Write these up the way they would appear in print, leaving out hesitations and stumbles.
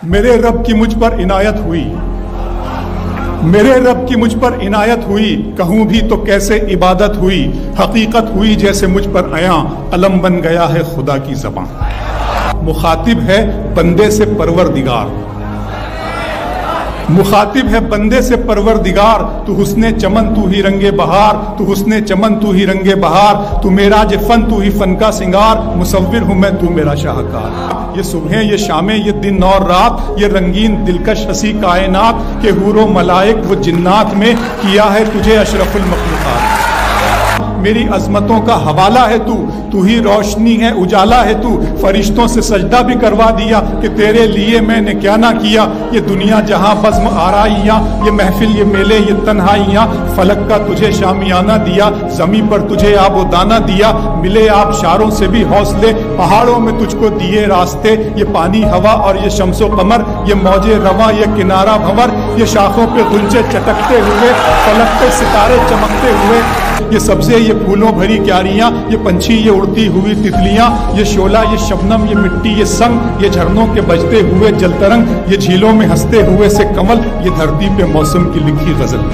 میرے رب کی مجھ پر عنایت ہوئی، میرے رب کی مجھ پر عنایت ہوئی، کہوں بھی تو کیسے عبادت ہوئی، حقیقت ہوئی جیسے مجھ پر عیاں، علم بن گیا ہے خدا کی زبان۔ مخاطب ہے بندے سے پروردگار، مخاطب ہے بندے سے پروردگار، تو حسن چمن تو ہی رنگ بہار، تو حسن چمن تو ہی رنگ بہار، تو میرا فن تو ہی فن کا سنگار، مصور ہوں میں تو میرا شاہکار۔ یہ صبحیں یہ شامیں یہ دن اور رات، یہ رنگین دلکش ہنسی کائنات، کہ حور و ملائک و جنات میں کیا ہے تجھے اشرف المخلوقات۔ میری عظمتوں کا حوالہ ہے تو ہی روشنی ہے اجالا ہے تو، فرشتوں سے سجدہ بھی کروا دیا کہ تیرے لیے میں نے کیا نہ کیا۔ یہ دنیا جہاں بزم آرائیاں، یہ محفل یہ میلے یہ تنہائیاں، فلک کا تجھے شامیانہ دیا، زمین پر تجھے آب و دانہ دیا، ملے آبشاروں سے بھی حوصلے، پہاڑوں میں تجھ کو دیے راستے، یہ پانی ہوا اور یہ شمس و قمر، یہ موجے رواں یہ کنارہ بھنور، یہ شاخوں پہ غنچے چٹکتے ہوئے، فلک پہ ستارے چمکتے ہوئے، یہ سبزے یہ پھولوں بھری کیاریاں، یہ پنچھی یہ اڑتی ہوئی تتلیاں، یہ شعلہ یہ شبنم یہ مٹی یہ سنگ، یہ جھرنوں کے بجتے ہوئے جل ترنگ، یہ جھیلوں میں ہنستے ہوئے سے کمل، یہ دھرتی پہ موسم کی لکھی غزل۔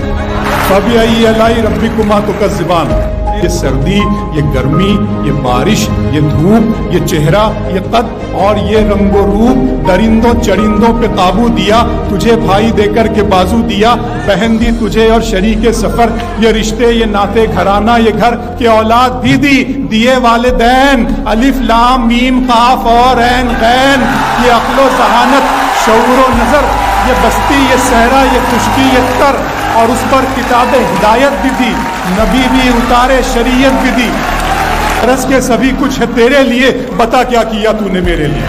فَبِأَيِّ آلَاءِ رَبِّكُمَا تُكَذِّبَانِ، یہ سردی یہ گرمی یہ بارش یہ دھوپ یہ چہرہ یہ قد اور یہ رنگ و روپ، درندوں چرندوں پہ قابو دیا، تجھے بھائی دے کر کے بازو دیا، بہن دی تجھے اور شریک سفر، یہ رشتے یہ ناتے گھرانہ یہ گھر، کہ اولاد بھی دی دیے والدین، الف لام میم قاف اور عین غین، یہ عقل و ذہانت شعور و نظر، یہ بستی یہ صحرا یہ خشکی یہ تر، اور اس پر کتاب ہدایت بھی دی، نبی بھی اتارے شریعت بھی دی، رس کے سبھی کچھ ہے تیرے لیے، بتا کیا کیا تو نے میرے لیے۔